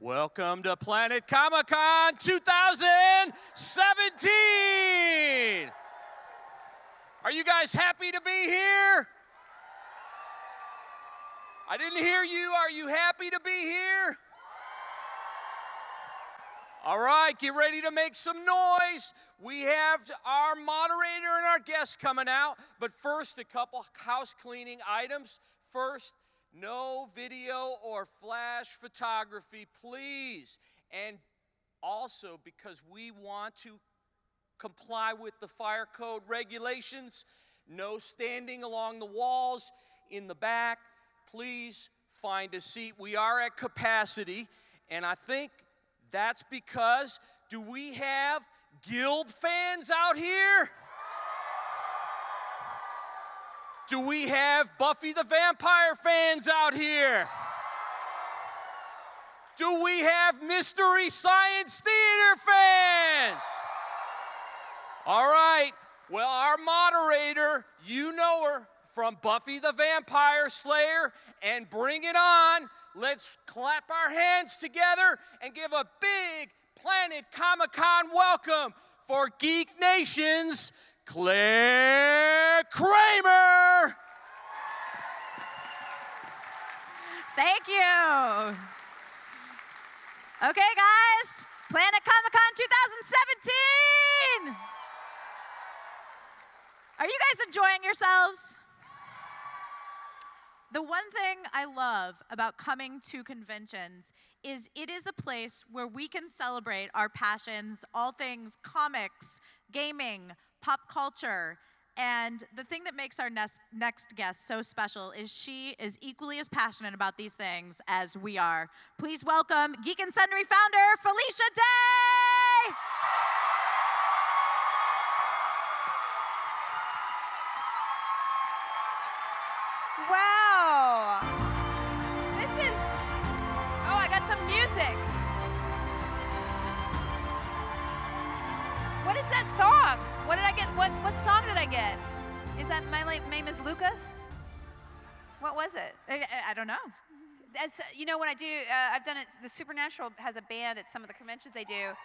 Welcome to Planet Comicon 2017! Are you guys happy to be here? I didn't hear you. Are you happy to be here? All right, get ready to make some noise. We have our moderator and our guests coming out, but first, a couple house cleaning items. First, no video or flash photography, please. And also, because we want to comply with the fire code regulations, no standing along the walls in the back. Please find a seat. We are at capacity, and I think that's because, do we have Guild fans out here? Do we have Buffy the Vampire fans out here? Do we have Mystery Science Theater fans? All right, well, our moderator, you know her from Buffy the Vampire Slayer, and Bring It On. Let's clap our hands together and give a big Planet Comicon welcome for Geek Nation's Claire Kramer. Thank you. Okay, guys, Planet Comicon 2017. Are you guys enjoying yourselves? The one thing I love about coming to conventions is it is a place where we can celebrate our passions, all things comics, gaming, pop culture. And the thing that makes our next guest so special is she is equally as passionate about these things as we are. Please welcome Geek Sundry founder, Felicia Day! Wow. I got some music. What is that song? What did I get? What song did I get? Is that My Name is Lucas? What was it? I don't know. That's, you know, when I do, I've done it, the Supernatural has a band at some of the conventions they do.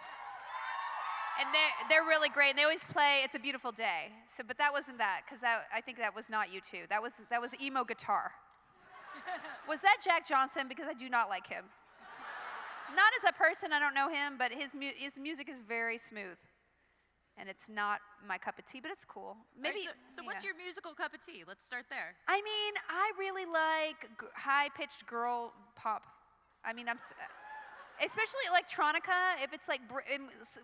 And they're really great, and they always play It's a Beautiful Day. So, but that wasn't that, because I think that was not U2. That was emo guitar. Was that Jack Johnson? Because I do not like him. Not as a person, I don't know him, but his music is very smooth. And it's not my cup of tea, but it's cool. Maybe. Right, so what's your musical cup of tea? Let's start there. I mean, I really like high-pitched girl pop. I mean, especially electronica, if it's like,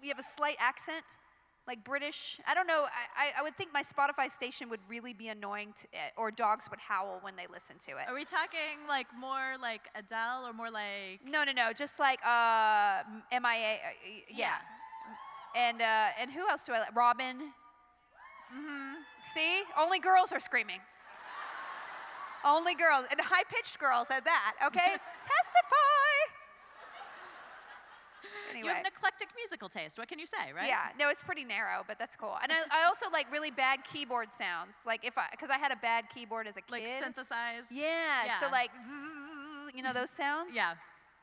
you have a slight accent, like British. I don't know, I would think my Spotify station would really be annoying, or dogs would howl when they listen to it. Are we talking like more like Adele or more like? No, just like MIA, yeah. And who else do I like? Robin. Mm-hmm. See? Only girls are screaming. Only girls, and high-pitched girls at that, okay? Testify! Anyway. You have an eclectic musical taste. What can you say, right? Yeah, no, it's pretty narrow, but that's cool. And I also like really bad keyboard sounds, like because I had a bad keyboard as a kid. Like synthesized? Yeah, so like, zzz, you know those sounds? Yeah.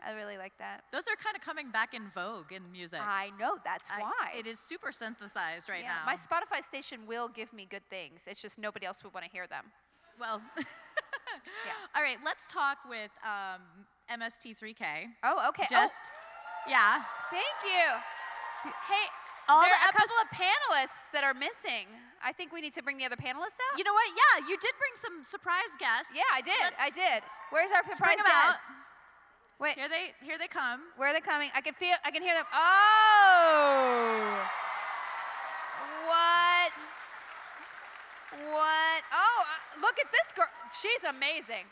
I really like that. Those are kind of coming back in vogue in music. I know, that's why. It is super synthesized right now. My Spotify station will give me good things. It's just nobody else would want to hear them. Well, yeah. All right, let's talk with MST3K. Oh, okay. Yeah. Thank you. Hey, there are a couple of panelists that are missing. I think we need to bring the other panelists out. You know what? Yeah, you did bring some surprise guests. Yeah, I did. Where's our surprise bring them guests? out. Wait. Here they come. Where are they coming? I can hear them. Oh! What? Oh, look at this girl. She's amazing.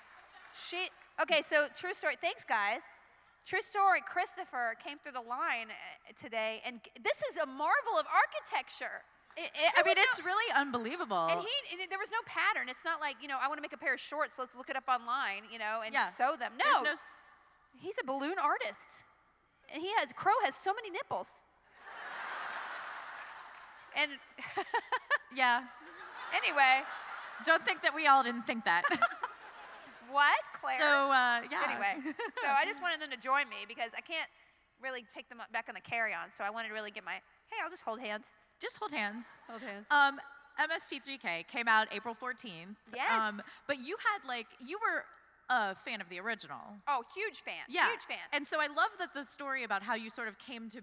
Okay, so true story. Thanks, guys. True story, Christopher came through the line today, and this is a marvel of architecture. I mean, it's really unbelievable. And there was no pattern. It's not like, I want to make a pair of shorts, let's look it up online, and sew them. No. He's a balloon artist. And Crow has so many nipples. And yeah. Anyway. Don't think that we all didn't think that. What, Claire? So, yeah. Anyway, so I just wanted them to join me because I can't, really take them back on the carry-on. So I wanted to really get hey, I'll just hold hands. Just hold hands. Hold hands. MST3K came out April 14th. Yes. But you were a fan of the original. Oh, huge fan. Yeah. Huge fan. And so I love that the story about how you sort of came to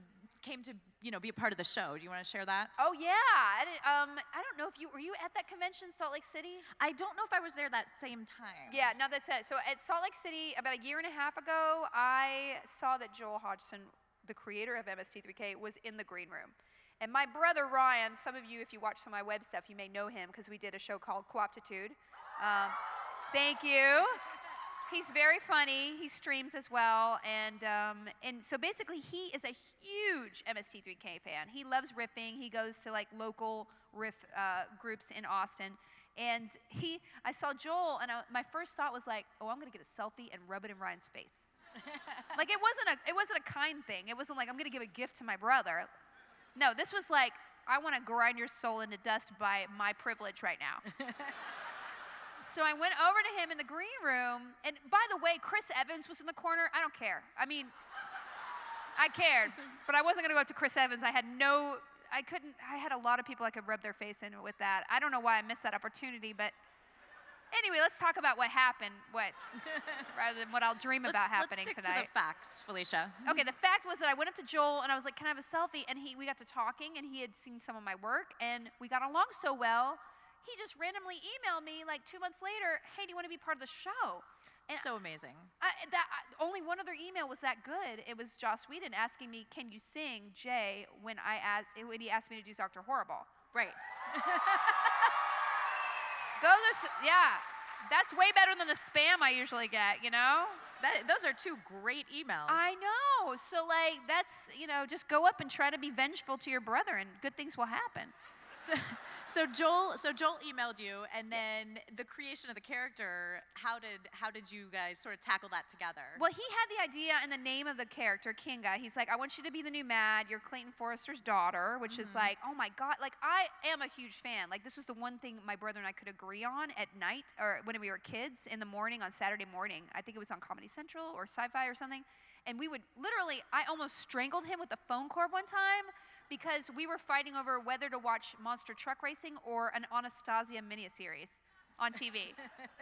be a part of the show. Do you want to share that? Oh yeah. I don't know if were you at that convention, Salt Lake City? I don't know if I was there that same time. Yeah, no, that's it. So at Salt Lake City, about a year and a half ago, I saw that Joel Hodgson, the creator of MST3K, was in the green room. And my brother Ryan, some of you, if you watch some of my web stuff, you may know him because we did a show called Co-optitude. Thank you. He's very funny. He streams as well. And so basically, he is a huge MST3K fan. He loves riffing. He goes to like local riff groups in Austin. And I saw Joel, and my first thought was like, oh, I'm going to get a selfie and rub it in Ryan's face. Like it wasn't a kind thing. It wasn't like I'm going to give a gift to my brother. No, this was like, I want to grind your soul into dust by my privilege right now. So I went over to him in the green room, and by the way, Chris Evans was in the corner. I don't care. I mean, I cared, but I wasn't going to go up to Chris Evans. I had a lot of people I could rub their face in with that. I don't know why I missed that opportunity, but anyway, let's talk about what happened, rather than what I'll dream about happening tonight. Let's tonight. stick to the facts, Felicia. Okay, the fact was that I went up to Joel, and I was like, can I have a selfie? And we got to talking, and he had seen some of my work, and we got along so well. He just randomly emailed me like 2 months later, hey, do you want to be part of the show? And so amazing. Only one other email was that good. It was Joss Whedon asking me, can you sing Jay when he asked me to do Dr. Horrible. Right. That's way better than the spam I usually get, you know? Those are two great emails. I know. So like, that's, just go up and try to be vengeful to your brother and good things will happen. So Joel emailed you, and then the creation of the character. How did you guys sort of tackle that together? Well, he had the idea and the name of the character, Kinga. He's like, I want you to be the new Mad. You're Clayton Forrester's daughter, which is like, oh my God. Like, I am a huge fan. Like, this was the one thing my brother and I could agree on at night, or when we were kids, in the morning, on Saturday morning. I think it was on Comedy Central or Sci-Fi or something. And we would literally, I almost strangled him with the phone cord one time, because we were fighting over whether to watch Monster Truck Racing or an Anastasia miniseries on TV,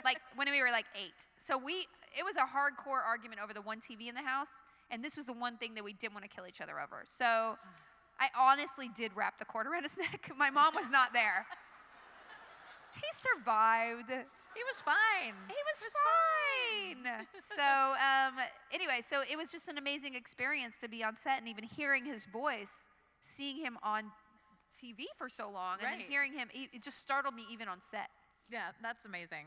like when we were like 8. So it was a hardcore argument over the one TV in the house, and this was the one thing that we didn't want to kill each other over. So I honestly did wrap the cord around his neck. My mom was not there. He survived. He was fine. He was fine. So anyway, so it was just an amazing experience to be on set and even hearing his voice. Seeing him on TV for so long, and then hearing him, it just startled me even on set. Yeah, that's amazing.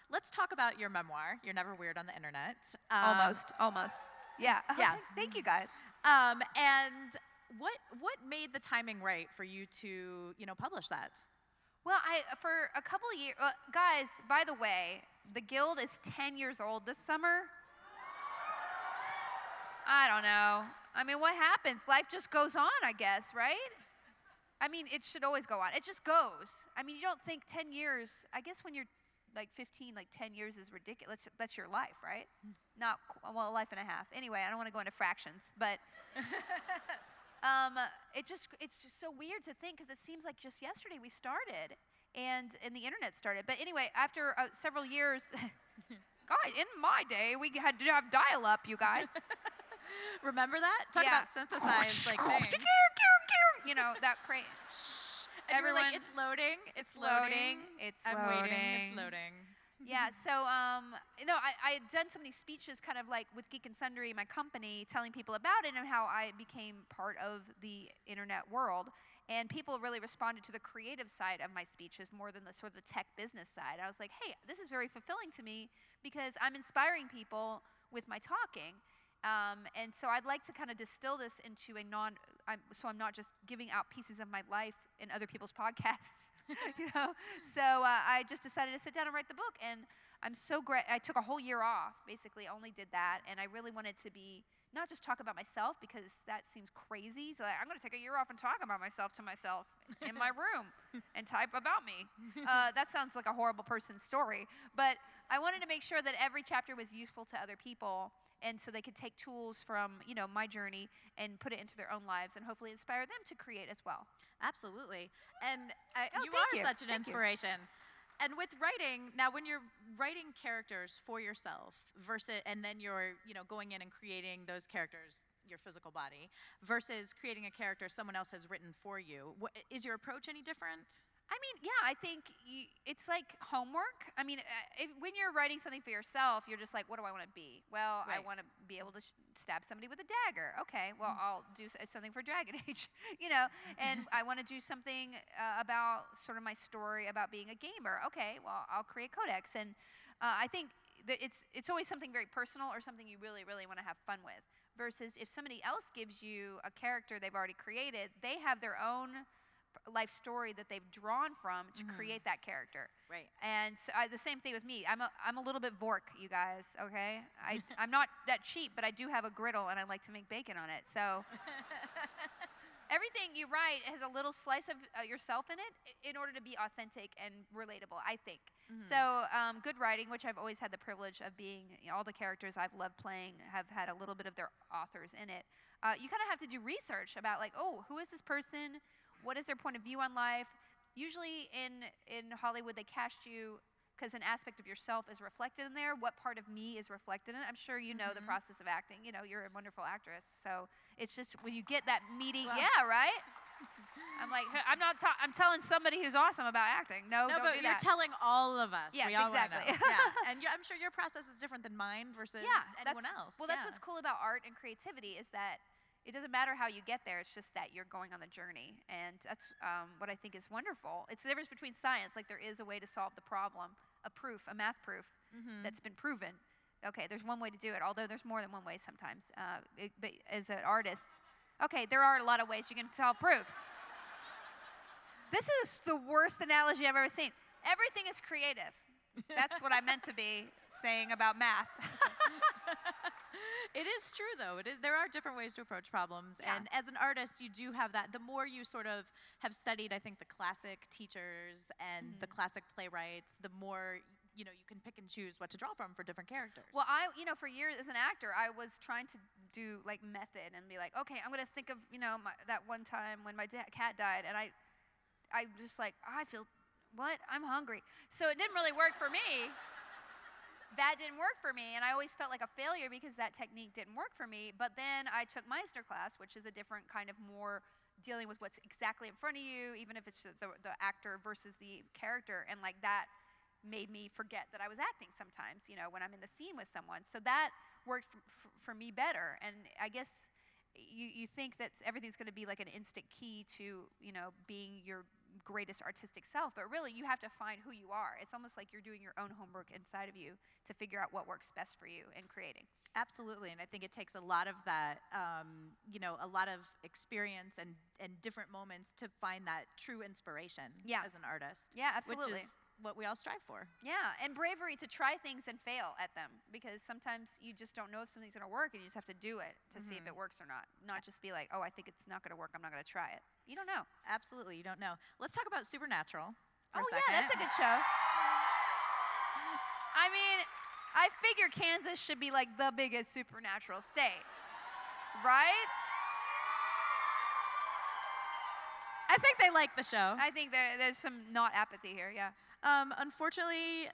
Let's talk about your memoir, You're Never Weird on the Internet. Almost. Yeah. Yeah. Thank you, guys. And what made the timing right for you to, publish that? Well, for a couple of years, guys, by the way, the Guild is 10 years old this summer. I don't know. I mean, what happens? Life just goes on, I guess, right? I mean, it should always go on. It just goes. I mean, you don't think 10 years, I guess when you're like 15, like 10 years is ridiculous. That's your life, right? Not, well, a life and a half. Anyway, I don't want to go into fractions, but it's just so weird to think, because it seems like just yesterday we started and the internet started. But anyway, after several years, guys, in my day, we had to have dial-up, you guys. Remember that? Talk about synthesized like things. That crane. Everyone, like, it's loading. It's loading. I'm waiting. It's loading. Yeah. So, I had done so many speeches, kind of like with Geek Sundry, my company, telling people about it and how I became part of the internet world. And people really responded to the creative side of my speeches more than the sort of the tech business side. I was like, hey, this is very fulfilling to me because I'm inspiring people with my talking. And so I'd like to kind of distill this into so I'm not just giving out pieces of my life in other people's podcasts, So I just decided to sit down and write the book, and I'm so great. I took a whole year off, basically only did that, and I really wanted to be, not just talk about myself, because that seems crazy. So I'm going to take a year off and talk about myself to myself in my room and type about me. That sounds like a horrible person's story, but I wanted to make sure that every chapter was useful to other people. and so they could take tools from, my journey and put it into their own lives and hopefully inspire them to create as well. Absolutely. And you thank are you. such an Thank you. inspiration. And with writing, now when you're writing characters for yourself versus, and then you're, going in and creating those characters, your physical body, versus creating a character someone else has written for you, is your approach any different? I mean, yeah, I think it's like homework. I mean, when you're writing something for yourself, you're just like, what do I want to be? Well, I Right. want to be able to stab somebody with a dagger. Okay, well, I'll do something for Dragon Age, and I want to do something about sort of my story about being a gamer. Okay, well, I'll create Codex. And I think that it's always something very personal or something you really, really want to have fun with. Versus if somebody else gives you a character they've already created, they have their own life story that they've drawn from to create that character. Right. And so the same thing with me. I'm a little bit Vork, you guys, okay? I'm not that cheap, but I do have a griddle, and I like to make bacon on it. So everything you write has a little slice of yourself in it in order to be authentic and relatable, I think. So good writing, which I've always had the privilege of being, all the characters I've loved playing have had a little bit of their authors in it. You kind of have to do research about like, oh, who is this person? What is their point of view on life? Usually in Hollywood, they cast you because an aspect of yourself is reflected in there. What part of me is reflected in it? I'm sure you know the process of acting. You're a wonderful actress. So it's just when you get that meeting, Well. yeah, right? I'm like, I'm telling somebody who's awesome about acting. No, don't but do you're that. telling all of us. Yes, we all wanna exactly. know. Yeah. And I'm sure your process is different than mine versus anyone else. Well, that's what's cool about art and creativity is that it doesn't matter how you get there. It's just that you're going on the journey. And that's what I think is wonderful. It's the difference between science. Like there is a way to solve the problem, a math proof that's been proven. Okay, there's one way to do it, although there's more than one way sometimes. But as an artist, okay, there are a lot of ways you can solve proofs. This is the worst analogy I've ever seen. Everything is creative. That's what I meant to be saying about math. It is true, though. There are different ways to approach problems. Yeah. And as an artist, you do have that. The more you sort of have studied, I think, the classic teachers and the classic playwrights, the more, you can pick and choose what to draw from for different characters. Well, for years as an actor, I was trying to do like method and be like, okay, I'm gonna think of, that one time when my cat died, and I just like, I feel, what? I'm hungry. So it didn't really work for me. That didn't work for me, and I always felt like a failure because that technique didn't work for me. But then I took Meister class, which is a different kind of more dealing with what's exactly in front of you, even if it's the actor versus the character, and like that made me forget that I was acting sometimes, when I'm in the scene with someone. So that worked for me better, and I guess you think that everything's going to be like an instant key to, being your greatest artistic self, but really you have to find who you are. It's almost like you're doing your own homework inside of you to figure out what works best for you in creating. Absolutely, and I think it takes a lot of that, a lot of experience and different moments to find that true inspiration as an artist. Yeah, absolutely. Which is what we all strive for. Yeah, and bravery to try things and fail at them, because sometimes you just don't know if something's going to work, and you just have to do it to see if it works or not. Not just be like, oh, I think it's not going to work, I'm not going to try it. You don't know. Absolutely, you don't know. Let's talk about Supernatural for a Oh, second. yeah, that's a good show. I mean, I figure Kansas should be like the biggest supernatural state, right? I think they like the show. I think there's some not apathy here, yeah. Unfortunately,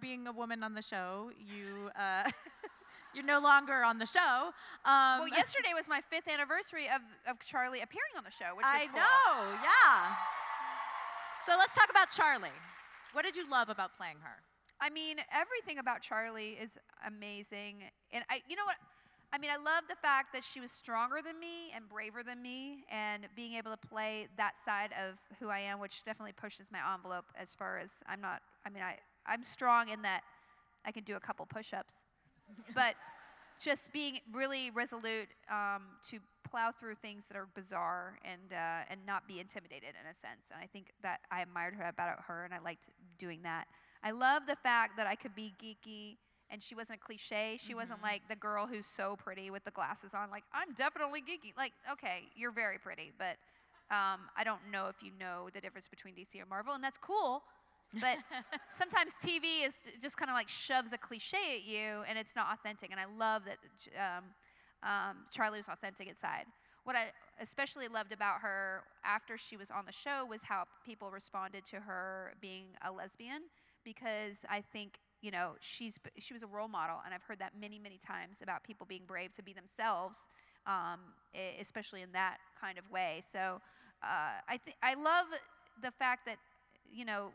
being a woman on the show, you're no longer on the show. Well, yesterday was my 5th anniversary of Charlie appearing on the show, which was I cool. know, yeah. So let's talk about Charlie. What did you love about playing her? I mean, everything about Charlie is amazing. And you know what? I mean, I love the fact that she was stronger than me and braver than me, and being able to play that side of who I am, which definitely pushes my envelope as far as I'm strong in that I can do a couple push-ups. But just being really resolute to plow through things that are bizarre and not be intimidated in a sense. And I think that I admired her about her, and I liked doing that. I love the fact that I could be geeky, and she wasn't a cliche. She wasn't like the girl who's so pretty with the glasses on. Like, I'm definitely geeky. Like, okay, you're very pretty, but I don't know if you know the difference between DC or Marvel, and that's cool. But sometimes TV is just kind of like shoves a cliche at you, and it's not authentic. And I love that Charlie was authentic inside. What I especially loved about her after she was on the show was how people responded to her being a lesbian, because I think, you know, she was a role model, and I've heard that many, many times about people being brave to be themselves, especially in that kind of way. So I love the fact that, you know,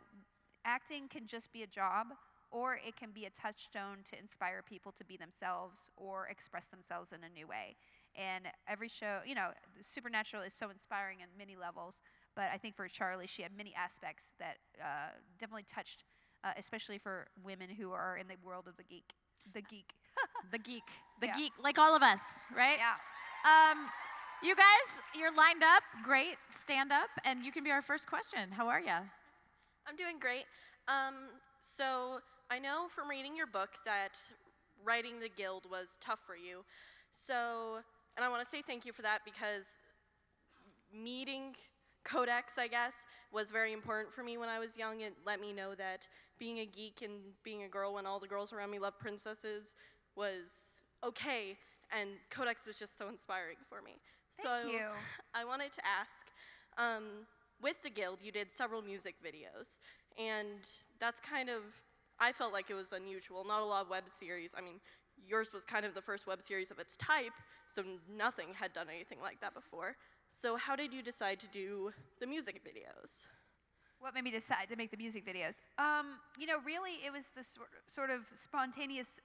acting can just be a job, or it can be a touchstone to inspire people to be themselves or express themselves in a new way. And every show, you know, Supernatural is so inspiring in many levels, but I think for Charlie, she had many aspects that definitely touched, especially for women who are in the world of the geek. The geek, Yeah. like all of us, right? Yeah. You guys, you're lined up. Great. Stand up, and you can be our first question. How are you? I'm doing great. So I know from reading your book that writing the guild was tough for you. So, and I want to say thank you for that, because meeting Codex, I guess, was very important for me when I was young. It let me know that being a geek and being a girl when all the girls around me loved princesses was okay, and Codex was just so inspiring for me. Thank you. I wanted to ask, with the guild, you did several music videos, and that's kind of, I felt like it was unusual. Not a lot of web series. I mean, yours was kind of the first web series of its type, so nothing had done anything like that before. So how did you decide to do the music videos? What made me decide to make the music videos? You know, really, it was the sort of spontaneous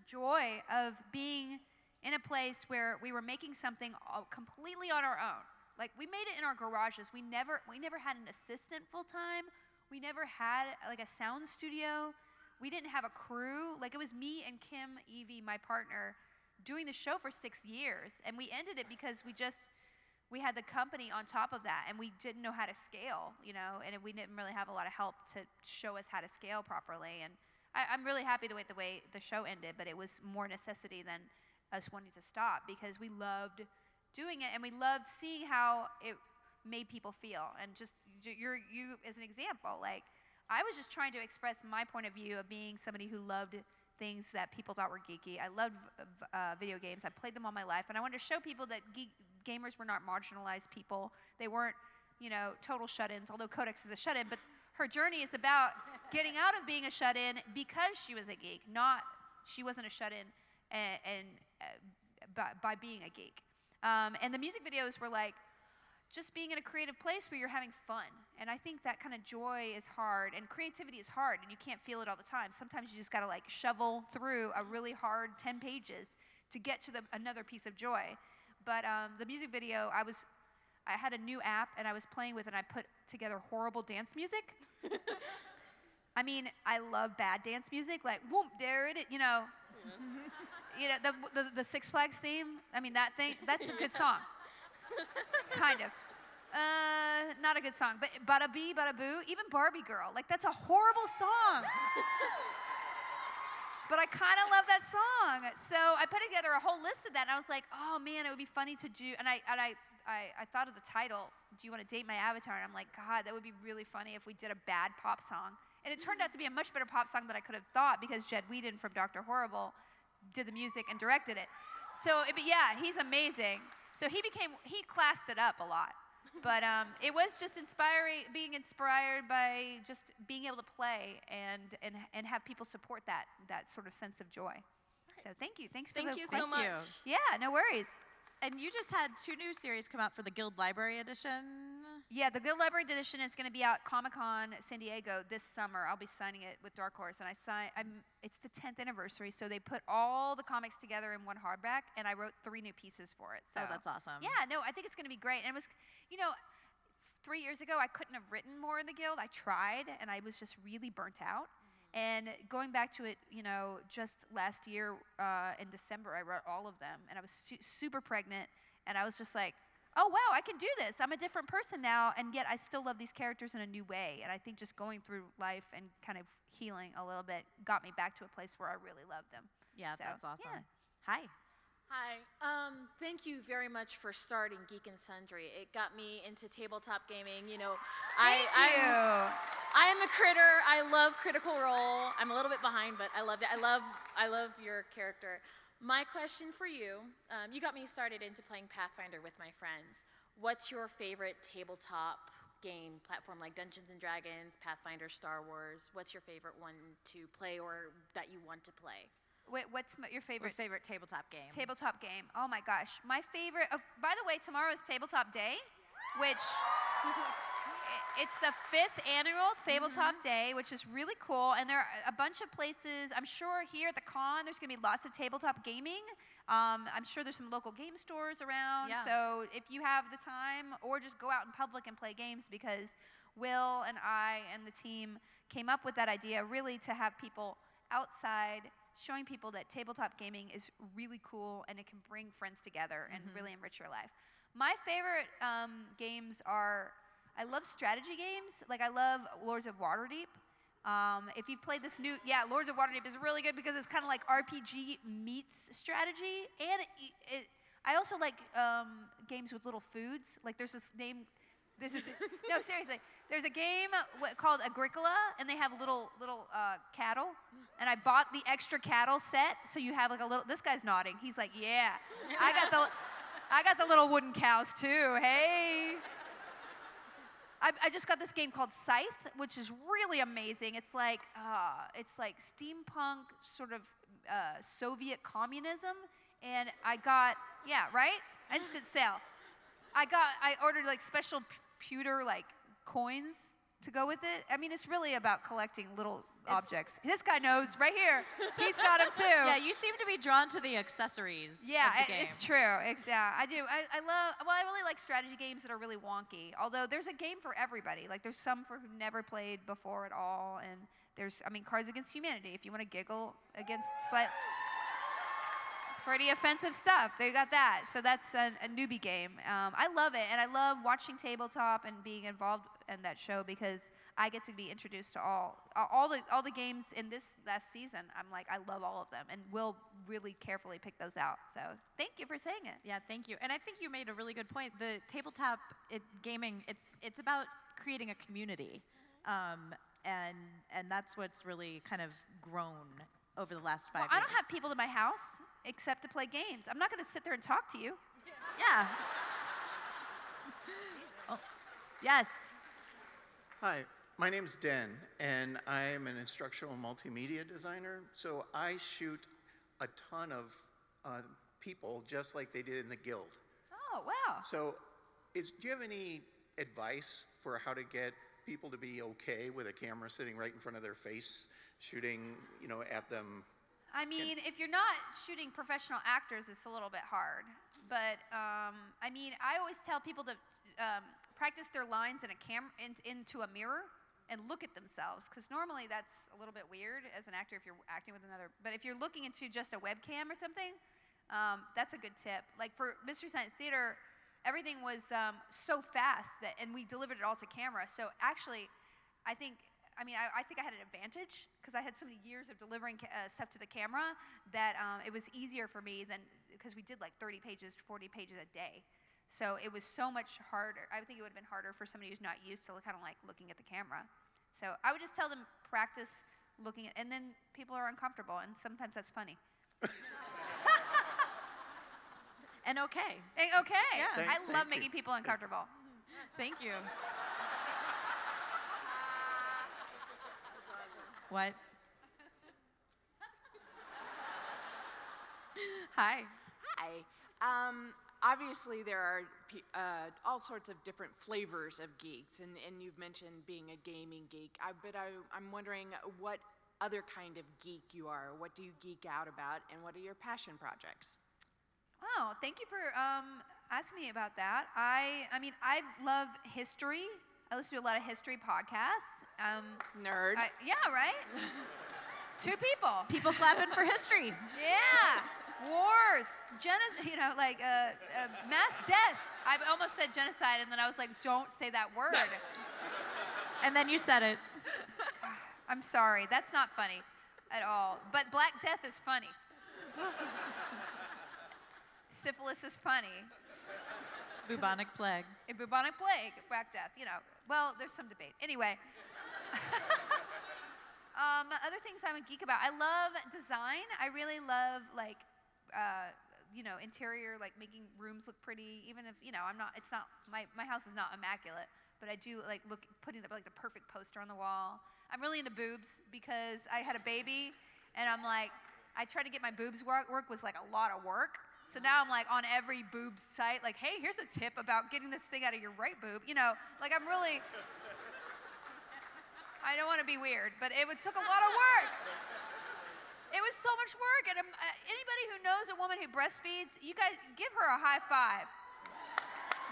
joy of being in a place where we were making something completely on our own. Like, we made it in our garages. We never had an assistant full time. We never had like a sound studio. We didn't have a crew. Like, it was me and Kim, Evie, my partner, doing the show for 6 years, and we ended it because we had the company on top of that, and we didn't know how to scale, you know, and we didn't really have a lot of help to show us how to scale properly. And I'm really happy the way the show ended, but it was more necessity than us wanting to stop, because we loved doing it, and we loved seeing how it made people feel. And just you as an example, like, I was just trying to express my point of view of being somebody who loved things that people thought were geeky. I loved video games. I played them all my life, and I wanted to show people that gamers were not marginalized people. They weren't, you know, total shut-ins, although Codex is a shut-in, but her journey is about getting out of being a shut-in because she was a geek, not she wasn't a shut-in by being a geek. And the music videos were like just being in a creative place where you're having fun. And I think that kind of joy is hard, and creativity is hard, and you can't feel it all the time. Sometimes you just gotta like shovel through a really hard 10 pages to get to another piece of joy. But the music video, I had a new app, and I was playing with, and I put together horrible dance music. I mean, I love bad dance music, like, whoop, there it is, you know. You know, the Six Flags theme, I mean, that's a good song. Kind of. Not a good song, but Bada Bee, Bada Boo, even Barbie Girl, like, that's a horrible song. But I kind of love that song. So I put together a whole list of that, and I was like, oh man, it would be funny to do, and I thought of the title, Do You Want to Date My Avatar? And I'm like, God, that would be really funny if we did a bad pop song. And it turned out to be a much better pop song than I could have thought, because Jed Whedon from Dr. Horrible did the music and directed it. So, yeah, he's amazing. So he classed it up a lot. But it was just being inspired by just being able to play and have people support that sort of sense of joy. So thank you. Thank you so much. Yeah, no worries. And you just had 2 new series come out for the Guild Library Edition. Yeah, the Guild Library Edition is going to be out Comic-Con San Diego this summer. I'll be signing it with Dark Horse, and it's the 10th anniversary, so they put all the comics together in one hardback, and I wrote 3 new pieces for it. So that's awesome. Yeah, no, I think it's going to be great. And it was, you know, 3 years ago, I couldn't have written more in the Guild. I tried, and I was just really burnt out. And going back to it, you know, just last year in December, I wrote all of them, and I was super pregnant, and I was just like, oh, wow, I can do this. I'm a different person now, and yet I still love these characters in a new way. And I think just going through life and kind of healing a little bit got me back to a place where I really love them. Yeah, So, that's awesome. yeah. Hi. Hi. Thank you very much for starting Geek and Sundry. It got me into tabletop gaming. You know, Thank you. I am a critter. I love Critical Role. I'm a little bit behind, but I loved it. I love your character. My question for you, you got me started into playing Pathfinder with my friends. What's your favorite tabletop game platform, like Dungeons and Dragons, Pathfinder, Star Wars? What's your favorite one to play or that you want to play? Wait, what's your favorite? Favorite tabletop game? Tabletop game. Oh my gosh. My favorite, by the way, tomorrow is Tabletop Day, which it's the 5th annual Tabletop Day, which is really cool. And there are a bunch of places, I'm sure here at the con, there's gonna be lots of tabletop gaming. I'm sure there's some local game stores around. Yeah. So if you have the time, or just go out in public and play games, because Will and I and the team came up with that idea really to have people outside showing people that tabletop gaming is really cool and it can bring friends together and really enrich your life. My favorite games are, I love strategy games. Like I love Lords of Waterdeep. If you've played this new, Lords of Waterdeep is really good because it's kind of like RPG meets strategy. And I also like games with little foods. Like there's this name, no, seriously. There's a game called Agricola, and they have little cattle. And I bought the extra cattle set, so you have like a little. This guy's nodding. He's like, yeah, I got the little wooden cows too. Hey. I just got this game called Scythe, which is really amazing. It's like steampunk sort of Soviet communism, and I got instant sale. I ordered like special pewter like coins to go with it. I mean, it's really about collecting little objects. This guy knows right here. He's got them too. Yeah, you seem to be drawn to the accessories. Yeah, of the game. it's true. I do. I really like strategy games that are really wonky. Although there's a game for everybody. Like there's some for who've never played before at all, and there's, Cards Against Humanity. If you want to giggle against pretty offensive stuff, they got that. So that's a newbie game. I love it, and I love watching tabletop and being involved in that show because I get to be introduced to all the games in this last season. I'm like, I love all of them, and we'll really carefully pick those out. So thank you for saying it. Yeah, thank you. And I think you made a really good point. The tabletop gaming, it's about creating a community, and that's what's really kind of grown over the last 5 years. I don't have people to my house except to play games. I'm not going to sit there and talk to you. Yeah. Oh, yes. Hi, my name's Den, and I'm an instructional multimedia designer. So I shoot a ton of people just like they did in the Guild. Oh, wow. So do you have any advice for how to get people to be okay with a camera sitting right in front of their face, shooting, at them? If you're not shooting professional actors, it's a little bit hard. But, I always tell people to practice their lines in a into a mirror and look at themselves, because normally that's a little bit weird as an actor if you're acting with another. But if you're looking into just a webcam or something, that's a good tip. Like for Mystery Science Theater, everything was so fast and we delivered it all to camera. So actually, I think I had an advantage because I had so many years of delivering stuff to the camera that it was easier for me because we did like 30 pages, 40 pages a day. So it was so much harder. I think it would have been harder for somebody who's not used to kind of like looking at the camera. So I would just tell them practice looking at, and then people are uncomfortable, and sometimes that's funny. And okay. Okay. Yeah. I love making people uncomfortable. Thank you. What? Hi. Hi. Obviously, there are all sorts of different flavors of geeks, and you've mentioned being a gaming geek. But I'm wondering what other kind of geek you are. What do you geek out about, and what are your passion projects? Wow, thank you for asking me about that. I love history. I listen to a lot of history podcasts. Nerd. Yeah, right? Two people. People clapping for history. Yeah. Wars, mass death. I almost said genocide, and then I was like, don't say that word. And then you said it. I'm sorry, that's not funny at all. But Black Death is funny. syphilis is funny. Bubonic plague. A bubonic plague, Black Death, Well, there's some debate. Anyway. Other things I'm a geek about. I love design. I really love interior, like making rooms look pretty. Even if I'm not. It's not my house is not immaculate, but I do like putting the perfect poster on the wall. I'm really into boobs because I had a baby, and I'm like, I tried to get my boobs work was like a lot of work. So now I'm like on every boob site, like, hey, here's a tip about getting this thing out of your right boob. Like I'm really. I don't want to be weird, but it took a lot of work. It was so much work, and anybody who knows a woman who breastfeeds, you guys give her a high five.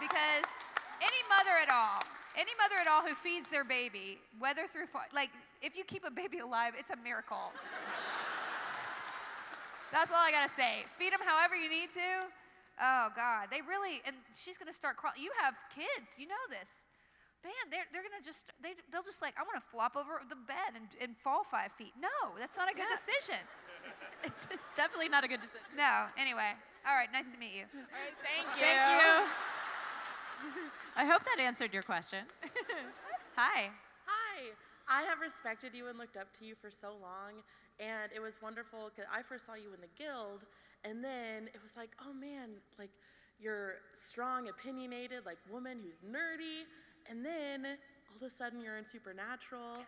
Because any mother at all who feeds their baby, whether through, if you keep a baby alive, it's a miracle. That's all I gotta say. Feed them however you need to. Oh God, they really, and she's gonna start crawling. You have kids, you know this. Man, they're gonna they'll just like, I want to flop over the bed and fall 5 feet. No, that's not a good decision. It's definitely not a good decision. No, anyway. All right, nice to meet you. All right, thank you. Thank you. I hope that answered your question. Hi. Hi. I have respected you and looked up to you for so long, and it was wonderful because I first saw you in the Guild, and then it was like, oh man, like you're strong, opinionated, like woman who's nerdy. And then all of a sudden you're in Supernatural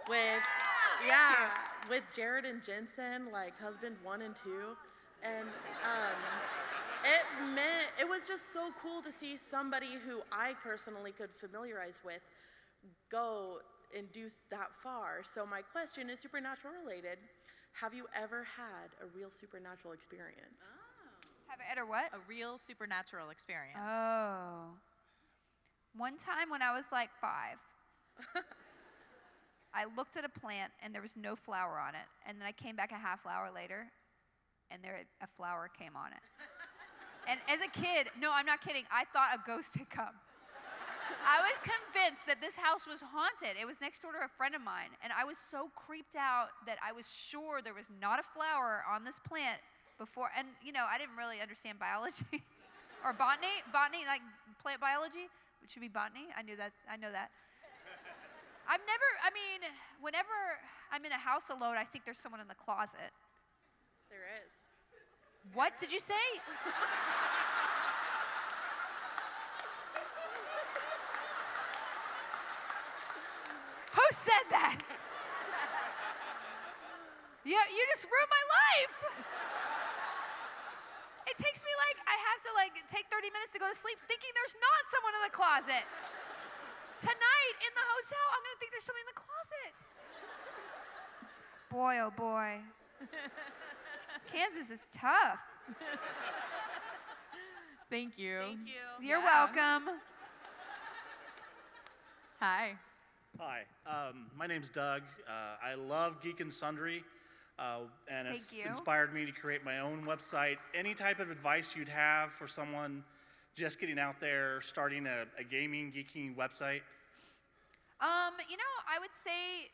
with Jared and Jensen, like husband 1 and 2. And it was just so cool to see somebody who I personally could familiarize with go and do that far. So my question is Supernatural related. Have you ever had a real supernatural experience? Have I had a what? A real supernatural experience. Oh. One time when I was like 5, I looked at a plant and there was no flower on it. And then I came back a half hour later and a flower came on it. And as a kid, no, I'm not kidding, I thought a ghost had come. I was convinced that this house was haunted. It was next door to a friend of mine. And I was so creeped out that I was sure there was not a flower on this plant before. And, I didn't really understand biology or botany, like plant biology. It should be botany. I know that. Whenever I'm in a house alone, I think there's someone in the closet. There is. What did you say? Who said that? You just ruined my life. It takes me I have to take 30 minutes to go to sleep thinking there's not someone in the closet. Tonight in the hotel, I'm gonna think there's someone in the closet. Boy, oh boy. Kansas is tough. Thank you. Thank you. You're welcome. Hi. Hi, my name's Doug. I love Geek Sundry, and it's Thank you. inspired me to create my own website. Any type of advice you'd have for someone just getting out there, starting a gaming, geeking website? I would say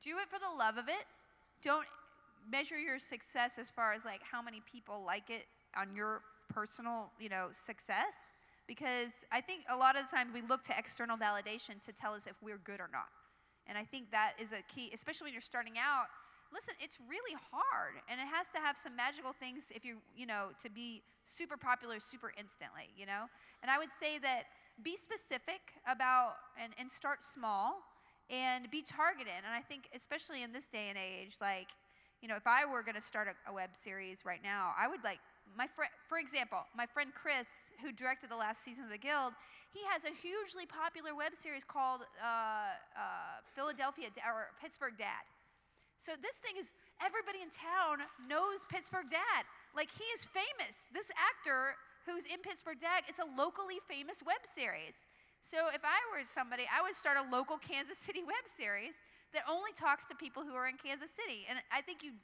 do it for the love of it. Don't measure your success as far as how many people like it on your personal, success. Because I think a lot of the time we look to external validation to tell us if we're good or not. And I think that is a key, especially when you're starting out. Listen, it's really hard, and it has to have some magical things if to be super popular super instantly, And I would say that be specific about and start small and be targeted. And I think especially in this day and age, if I were going to start a web series right now, I would for example, my friend Chris, who directed the last season of The Guild, he has a hugely popular web series called Pittsburgh Dad. So this thing is, everybody in town knows Pittsburgh Dad. He is famous. This actor who's in Pittsburgh Dad, it's a locally famous web series. So if I were somebody, I would start a local Kansas City web series that only talks to people who are in Kansas City. And I think you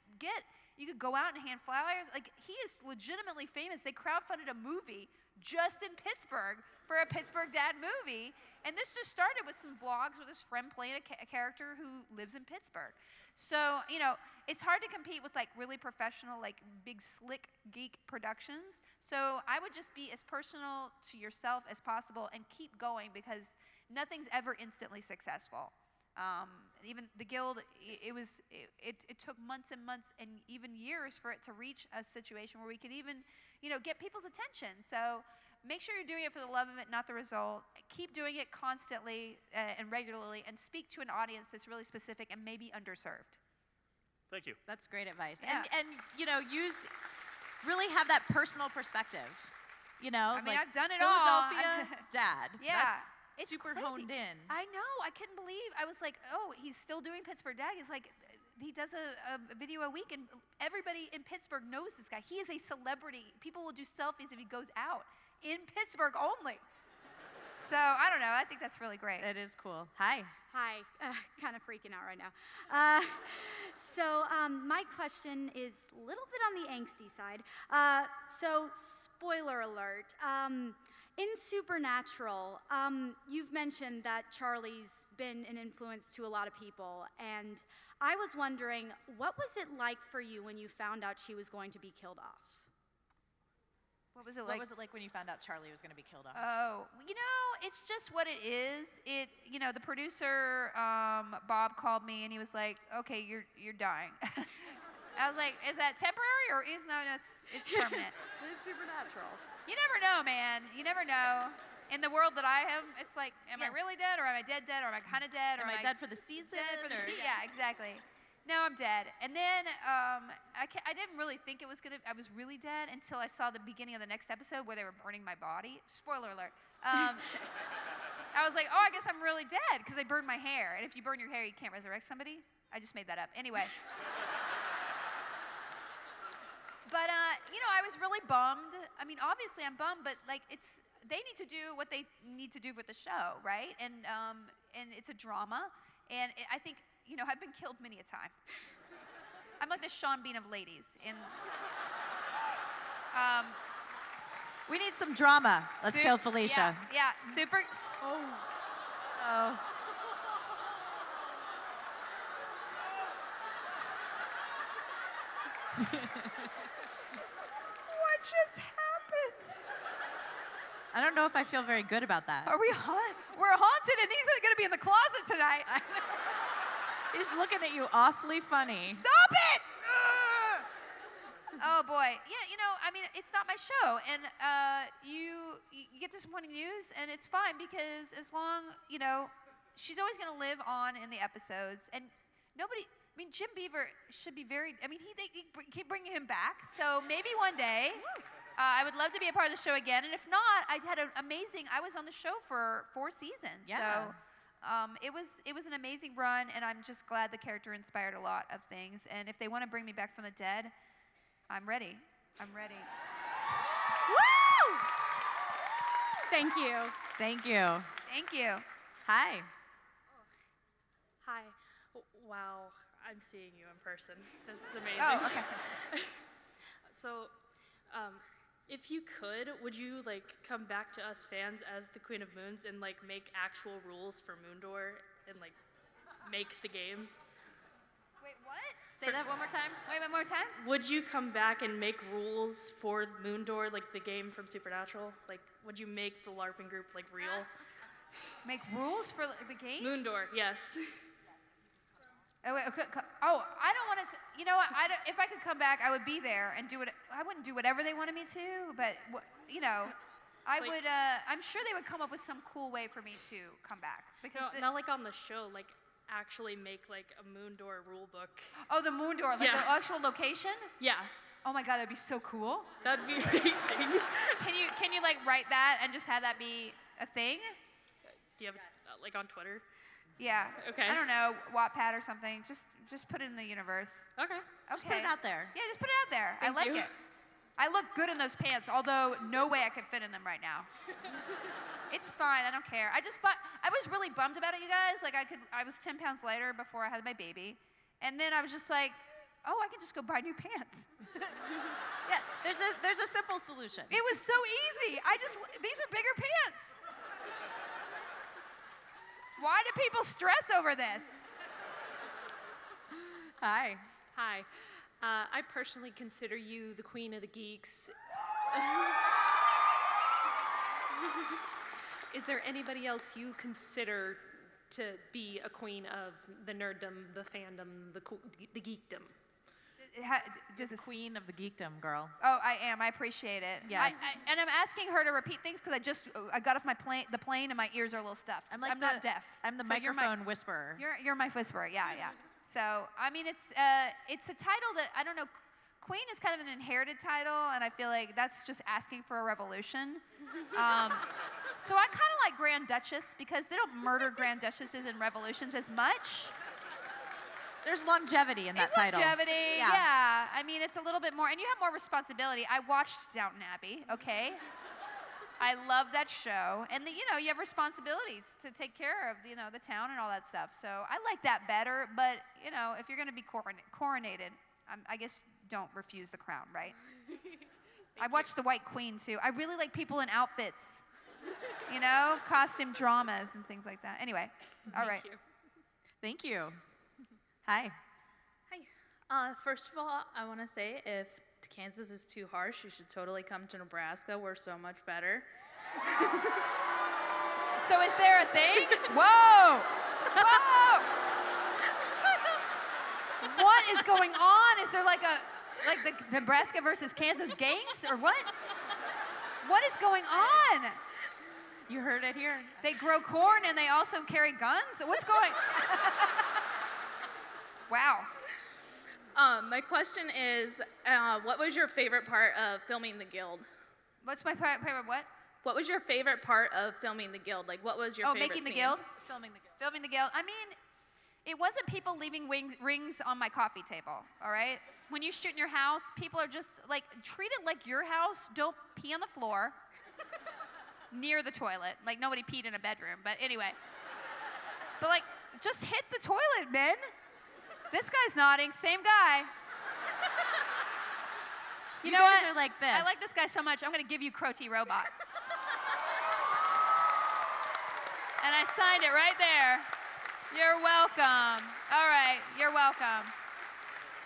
could go out and hand flyers. He is legitimately famous. They crowdfunded a movie just in Pittsburgh for a Pittsburgh dad movie. And this just started with some vlogs with his friend playing a character who lives in Pittsburgh. So, you know, it's hard to compete with like really professional, like big slick geek productions. So I would just be as personal to yourself as possible and keep going, because nothing's ever instantly successful. Even the Guild, it took months and months and even years for it to reach a situation where we could even, you know, get people's attention. So make sure you're doing it for the love of it, not the result. Keep doing it constantly and regularly, and speak to an audience that's really specific and maybe underserved. Thank you. That's great advice. Yeah. And you know, really have that personal perspective. You know, I mean, like I've done it all. Philadelphia dad. Yeah. That's It's super crazy. honed in. I know. I couldn't believe. I was like, oh, he's still doing Pittsburgh Dad. He's like, he does a video a week, and everybody in Pittsburgh knows this guy. He is a celebrity. People will do selfies if he goes out in Pittsburgh only. So I don't know. I think that's really great. It is cool. Hi. Hi, kind of freaking out right now. My question is a little bit on the angsty side. So, spoiler alert. In Supernatural, you've mentioned that Charlie's been an influence to a lot of people, and I was wondering, what was it like for you when you found out she was going to be killed off? What was it What like? was it like when you found out Charlie was going to be killed off? Oh, you know, it's just what it is. You know, the producer, Bob, called me and he was like, "Okay, you're dying." I was like, "Is that temporary or is no? It's permanent." It's supernatural. You never know, man. You never know. In the world that I am, it's like, am I really dead, or am I dead, or am I kind of dead, or Am I dead for the season? dead for the or- season? Yeah, exactly. No, I'm dead. And then I didn't really think I was really dead until I saw the beginning of the next episode where they were burning my body. Spoiler alert. I was like, oh, I guess I'm really dead because they burned my hair. And if you burn your hair, you can't resurrect somebody. I just made that up. Anyway. But, you know, I was really bummed. I mean, obviously I'm bummed, but, like, they need to do what they need to do with the show, right? And it's a drama. And I think, you know, I've been killed many a time. I'm like the Sean Bean of ladies. We need some drama. Let's kill Felicia. Yeah, super. Oh. What just happened? I don't know if I feel very good about that. Are we We're haunted, and he's going to be in the closet tonight. He's looking at you awfully funny. Stop it! Oh boy, yeah. You know, I mean, it's not my show, and you get disappointing news, and it's fine because as long, you know, she's always going to live on in the episodes, and nobody. I mean, Jim Beaver should be very. I mean, they keep bringing him back, so maybe one day. I would love to be a part of the show again, and if not, I had an amazing. I was on the show for 4 seasons, Yeah. so. It was an amazing run, and I'm just glad the character inspired a lot of things. And if they want to bring me back from the dead, I'm ready. I'm ready. Woo! Thank you. Thank you. Thank you. Hi. Hi. Wow, I'm seeing you in person. This is amazing. Oh, okay. So, if you could, would you like come back to us fans as the Queen of Moons and like make actual rules for Moondor and like make the game? Wait, what? Say that one more time. Wait, one more time? Would you come back and make rules for Moondor, like the game from Supernatural? Like, would you make the LARPing group like real? Make rules for the games? Moondor, yes. Oh, wait, okay. Oh, I don't want to. You know what? If I could come back, I would be there and do it. I wouldn't do whatever they wanted me to, but you know, I Like- would. I'm sure they would come up with some cool way for me to come back because. No, not like on the show, like actually make like a Moondor rule book. Oh, the moon door, like Yeah. the actual location. Yeah, Oh my God, that'd be so cool. that'd be amazing. Can you like write that and just have that be a thing? Do you have like on Twitter? Yeah. Okay. I don't know, Wattpad or something. Just put it in the universe. Okay. Just put it out there. Yeah, just put it out there. I Thank like you. it. I look good in those pants, although no way I could fit in them right now. It's fine. I don't care. I was really bummed about it, you guys. Like I was 10 pounds lighter before I had my baby, and then I was just like, oh, I can just go buy new pants. Yeah, there's a simple solution. It was so easy. These are bigger pants. Why do people stress over this? Hi. Hi. I personally consider you the queen of the geeks. Is there anybody else you consider to be a queen of the nerddom, the fandom, the geekdom? Does this... Queen of the geekdom, girl. Oh, I am. I appreciate it. Yes. And I'm asking her to repeat things because I got off the plane and my ears are a little stuffed. I'm not deaf. I'm the So you're microphone whisperer. You're my whisperer. Yeah. So I mean, it's a title that I don't know. Queen is kind of an inherited title, and I feel like that's just asking for a revolution. So I kind of like Grand Duchess because they don't murder Grand Duchesses and revolutions as much. There's longevity in that title. Longevity, yeah. I mean, it's a little bit more, and you have more responsibility. I watched Downton Abbey, okay? I love that show. And, you have responsibilities to take care of, the town and all that stuff. So I like that better, but, if you're going to be coronated, I guess don't refuse the crown, right? I watched The White Queen, too. I really like people in outfits, costume dramas and things like that. Anyway, all right. Thank you. Hi. Hi. First of all, I want to say if Kansas is too harsh, you should totally come to Nebraska. We're so much better. So is there a thing? Whoa! What is going on? Is there like the Nebraska versus Kansas gangs or what? What is going on? You heard it here. They grow corn and they also carry guns? What's going Wow. My question is, what was your favorite part of filming the Guild? What's my favorite what? What was your favorite part of filming the Guild? Like, what was your favorite making the scene? Guild? Filming the Guild. I mean, it wasn't people leaving rings on my coffee table, all right? When you shoot in your house, people are just, treat it like your house. Don't pee on the floor near the toilet. Like, nobody peed in a bedroom, but anyway. But, just hit the toilet, men. This guy's nodding, same guy. You know guys are like this. I like this guy so much, I'm gonna give you Crotty Robot. And I signed it right there. You're welcome. All right, you're welcome.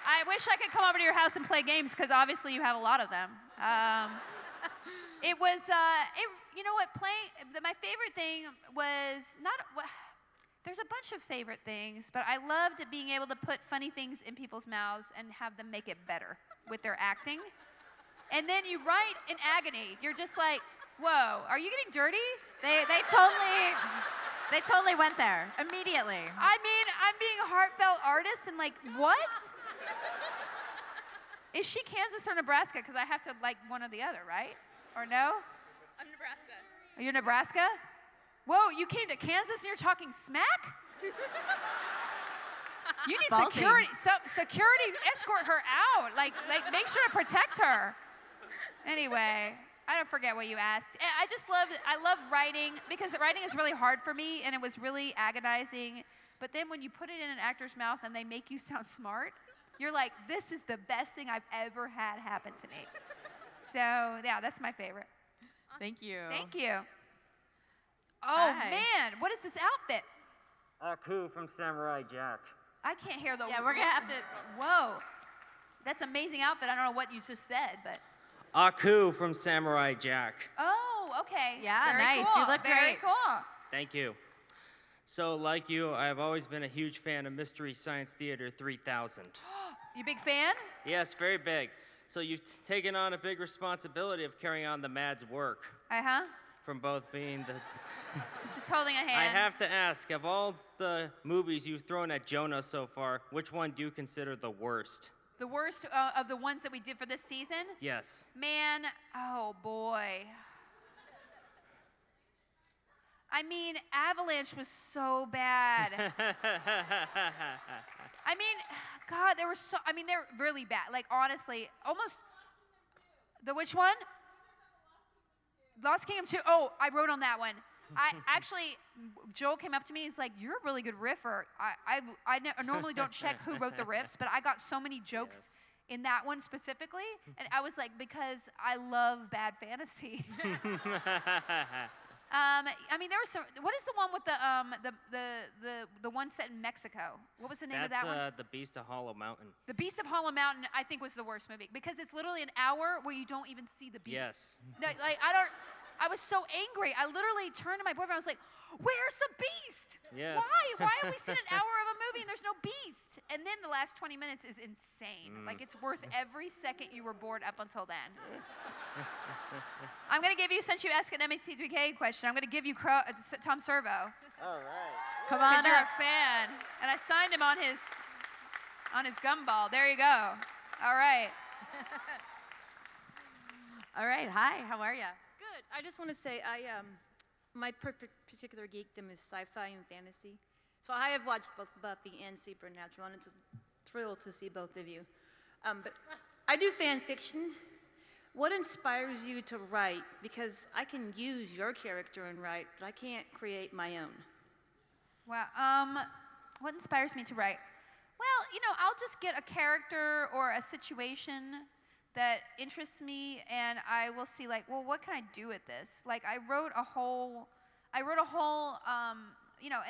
I wish I could come over to your house and play games, because obviously you have a lot of them. It was, you know what, my favorite thing was there's a bunch of favorite things, but I loved being able to put funny things in people's mouths and have them make it better with their acting. And then you write in agony. You're just like, whoa, are you getting dirty? They totally went there immediately. I mean, I'm being a heartfelt artist and what? Is she Kansas or Nebraska? Because I have to like one or the other, right? Or no? I'm Nebraska. Are you Nebraska? Whoa, you came to Kansas and you're talking smack? You need security. Security, escort her out. Like, make sure to protect her. Anyway, I don't forget what you asked. I love writing, because writing is really hard for me, and it was really agonizing. But then when you put it in an actor's mouth and they make you sound smart, you're like, this is the best thing I've ever had happen to me. So, yeah, that's my favorite. Thank you. Thank you. Oh, Hi. man, what is this outfit? Aku from Samurai Jack. I can't hear the... Yeah, we're going to have to... Whoa. That's an amazing outfit. I don't know what you just said, but... Aku from Samurai Jack. Oh, okay. Yeah, Very nice. Cool. You look Very great. cool. Thank you. So, like you, I've always been a huge fan of Mystery Science Theater 3000. You big fan? Yes, very big. So you've taken on a big responsibility of carrying on the Mad's work. Uh-huh. From both being the... Just holding a hand. I have to ask, of all the movies you've thrown at Jonah so far, which one do you consider the worst? The worst of the ones that we did for this season? Yes. Man, oh boy. I mean, Avalanche was so bad. I mean, God, they're really bad. Like, honestly, almost, the which one? Lost Kingdom 2. Oh, I wrote on that one. I actually, Joel came up to me. He's like, "You're a really good riffer." I normally don't check who wrote the riffs, but I got so many jokes in that one specifically, and I was like, because I love bad fantasy. I mean, there was some. What is the one with the one set in Mexico? What was the name of that one? That's The Beast of Hollow Mountain. The Beast of Hollow Mountain, I think, was the worst movie because it's literally an hour where you don't even see the beast. Yes. No, like I was so angry. I literally turned to my boyfriend. I was like, "Where's the beast? Yes. Why? Why have we seen an hour of a movie and there's no beast?" And then the last 20 minutes is insane. Like it's worth every second you were bored up until then. I'm gonna give you, since you asked an MHC3K question, I'm gonna give you Tom Servo. All right. Come on Because you're up. a fan, and I signed him on his gumball. There you go. All right. All right. Hi. How are you? Good. I just want to say my particular geekdom is sci-fi and fantasy. So I have watched both Buffy and Supernatural, and it's a thrill to see both of you. But I do fan fiction. What inspires you to write? Because I can use your character and write, but I can't create my own. Well, what inspires me to write? Well, I'll just get a character or a situation that interests me, and I will see, like, well, what can I do with this? Like, I wrote a whole, and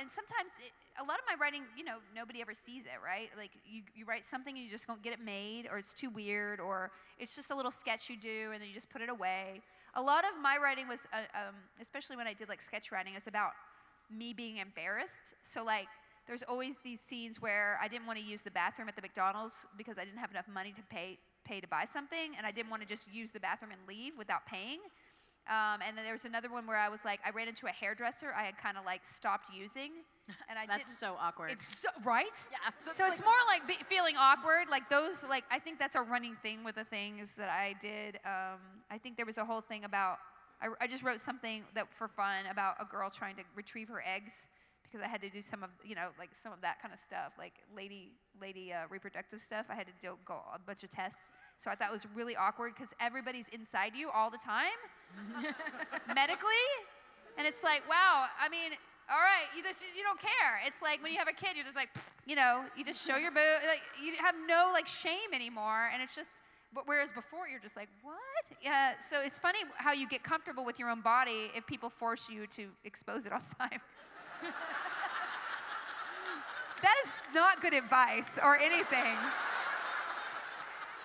sometimes a lot of my writing, nobody ever sees it, right? Like, you write something and you just don't get it made, or it's too weird, or it's just a little sketch you do, and then you just put it away. A lot of my writing was, especially when I did, like, sketch writing, it was about me being embarrassed. So, like, there's always these scenes where I didn't want to use the bathroom at the McDonald's because I didn't have enough money to pay to buy something, and I didn't want to just use the bathroom and leave without paying. And then there was another one where I was like, I ran into a hairdresser I had kind of like stopped using, and I didn't. That's so awkward. It's so, right? Yeah. So it's more like feeling awkward, like those, like I think that's a running thing with the things that I did. I think there was a whole thing about, I just wrote something that for fun about a girl trying to retrieve her eggs because I had to do some of, like some of that kind of stuff, like lady reproductive stuff. I had to go a bunch of tests. So I thought it was really awkward because everybody's inside you all the time, medically, and it's like, wow. I mean, all right, you don't care. It's like when you have a kid, you're just like, you just show your boob, like you have no like shame anymore, and it's just. But whereas before you're just like, what? Yeah. So it's funny how you get comfortable with your own body if people force you to expose it all the time. That is not good advice or anything.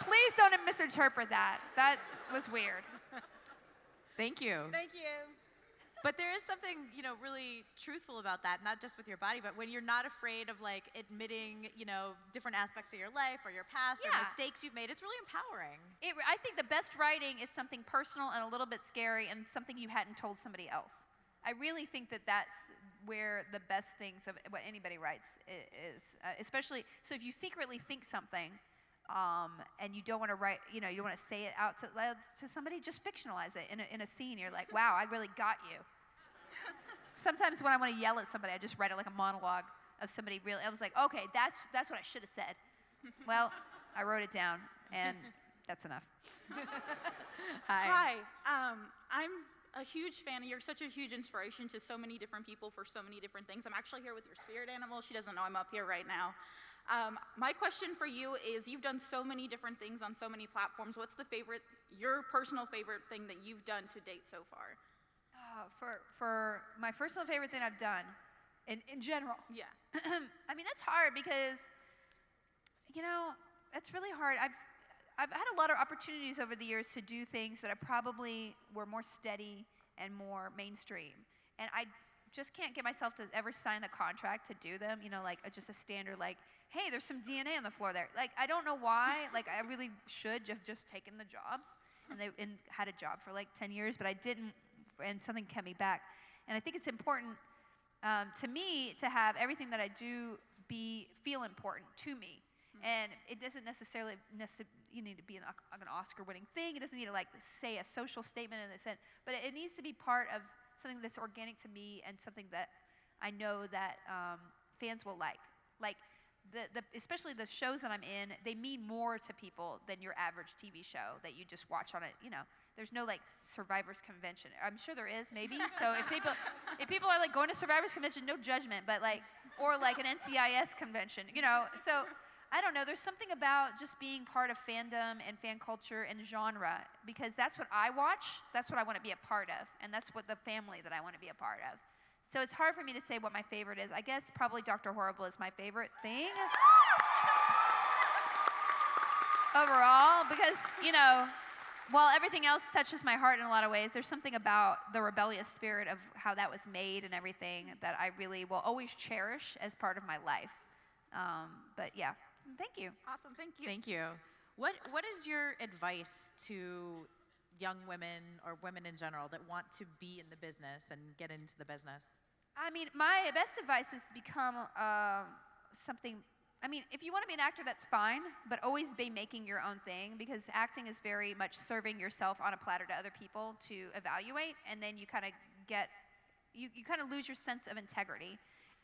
Please don't misinterpret that. That was weird. Thank you. Thank you. But there is something, really truthful about that, not just with your body, but when you're not afraid of like admitting, different aspects of your life or your past or mistakes you've made, it's really empowering. I think the best writing is something personal and a little bit scary and something you hadn't told somebody else. I really think that that's where the best things of what anybody writes is, especially, so if you secretly think something, and you don't want to write, you don't want to say it out to somebody, just fictionalize it in a scene. You're like, wow, I really got you. Sometimes when I want to yell at somebody, I just write it like a monologue of somebody really. I was like, okay, that's what I should have said. Well, I wrote it down, and that's enough. Hi. I'm a huge fan. You're such a huge inspiration to so many different people for so many different things. I'm actually here with your spirit animal. She doesn't know I'm up here right now. My question for you is, you've done so many different things on so many platforms. What's your personal favorite thing that you've done to date so far? For my personal favorite thing I've done, in general. Yeah. I mean, that's hard because, that's really hard. I've had a lot of opportunities over the years to do things that I probably were more steady and more mainstream. And I just can't get myself to ever sign a contract to do them, like just a standard, like, hey, there's some DNA on the floor there. Like, I don't know why. Like, I really should have just taken the jobs and had a job for like 10 years, but I didn't, and something kept me back. And I think it's important to me to have everything that I do feel important to me. And it doesn't necessarily you need to be an Oscar-winning thing. It doesn't need to like say a social statement in a sense, but it needs to be part of something that's organic to me and something that I know that fans will like. Like especially the shows that I'm in, they mean more to people than your average TV show that you just watch on it. there's no like Survivors convention. I'm sure there is, maybe. So if people are like going to Survivors convention, no judgment, but like, or like an NCIS convention, you know. So I don't know. There's something about just being part of fandom and fan culture and genre, because that's what I watch. That's what I want to be a part of, and that's what the family that I want to be a part of. So it's hard for me to say what my favorite is. I guess probably Dr. Horrible is my favorite thing overall, because, you know, while everything else touches my heart in a lot of ways, there's something about the rebellious spirit of how that was made and everything that I really will always cherish as part of my life. But yeah, thank you. Awesome, thank you. Thank you. What is your advice to young women or women in general that want to be in the business and get into the business? I mean, my best advice is to become something. I mean, if you want to be an actor, that's fine, but always be making your own thing, because acting is very much serving yourself on a platter to other people to evaluate, and then you kind of you kind of lose your sense of integrity.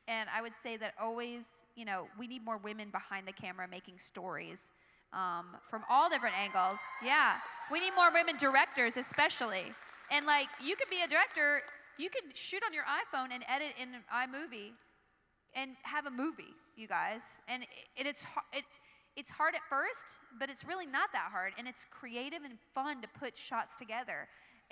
And I would say that always, you know, we need more women behind the camera making stories from all different angles. Yeah, we need more women directors, especially. And like, you could be a director, you could shoot on your iPhone and edit in iMovie and have a movie, you guys. And it's hard at first, but it's really not that hard. And it's creative and fun to put shots together.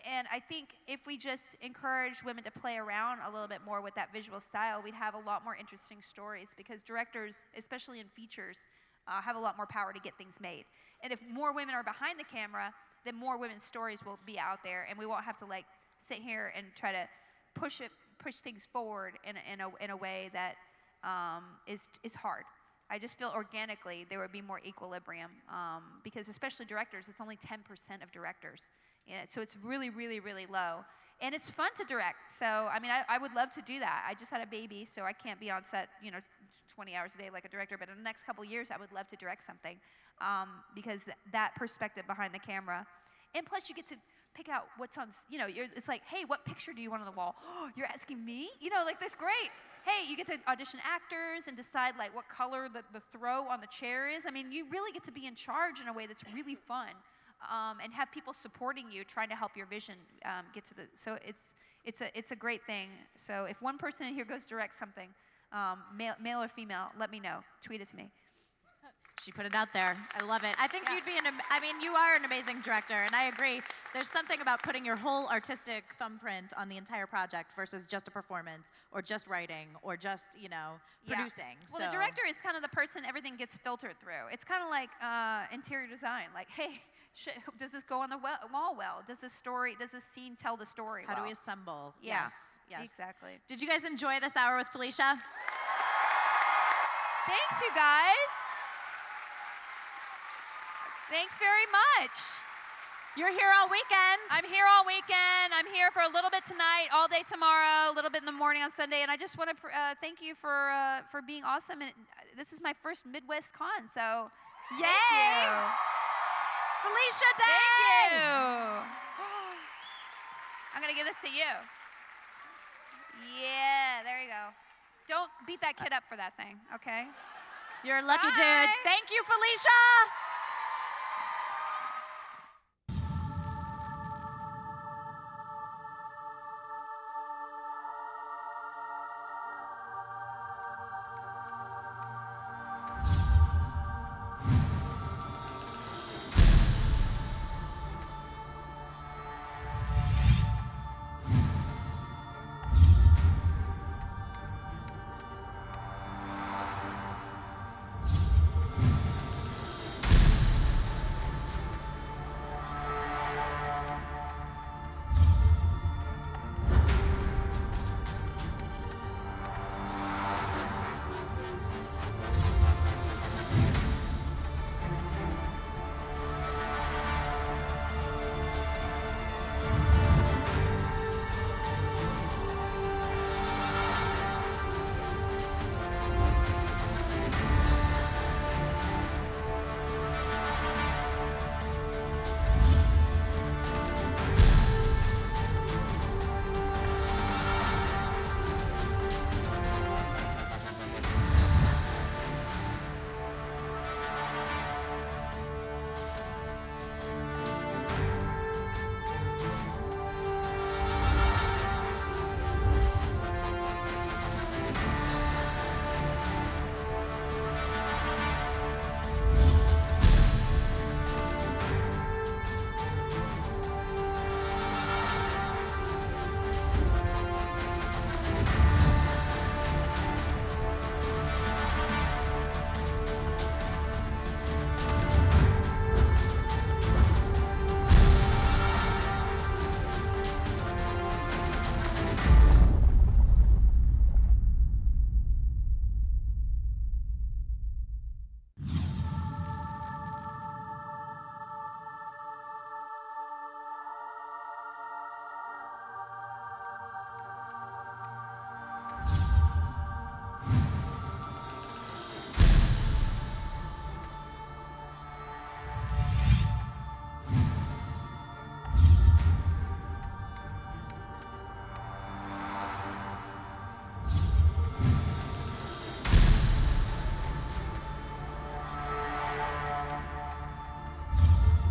And I think if we just encourage women to play around a little bit more with that visual style, we'd have a lot more interesting stories, because directors, especially in features, have a lot more power to get things made. And if more women are behind the camera, then more women's stories will be out there, and we won't have to like sit here and try to push things forward in a way that is hard. I just feel organically there would be more equilibrium, because especially directors, it's only 10% of directors. Yeah, so it's really, really, really low. And it's fun to direct. So, I mean, I would love to do that. I just had a baby, so I can't be on set, 20 hours a day like a director. But in the next couple years, I would love to direct something, because that perspective behind the camera. And plus, you get to pick out what's on, it's like, hey, what picture do you want on the wall? Oh, you're asking me? Like, that's great. Hey, you get to audition actors and decide, like, what color the throw on the chair is. I mean, you really get to be in charge in a way that's really fun. And have people supporting you, trying to help your vision get to the. So it's a great thing. So if one person in here goes direct something, male or female, let me know. Tweet it to me. She put it out there. I love it. I think you'd be you are an amazing director, and I agree. There's something about putting your whole artistic thumbprint on the entire project versus just a performance or just writing or just, producing. Well, the director is kind of the person everything gets filtered through. It's kind of like interior design. Like, hey, does this go on the wall well? Does this scene tell the story well? How do we assemble? Yeah. Yes. Exactly. Did you guys enjoy this hour with Felicia? Thanks, you guys. Thanks very much. You're here all weekend. I'm here all weekend. I'm here for a little bit tonight, all day tomorrow, a little bit in the morning on Sunday. And I just want to thank you for being awesome. And this is my first Midwest con, so yay! Thank you. Felicia Day! Thank you. I'm going to give this to you. Yeah, there you go. Don't beat that kid up for that thing, okay? You're a lucky Bye. dude. Thank you, Felicia!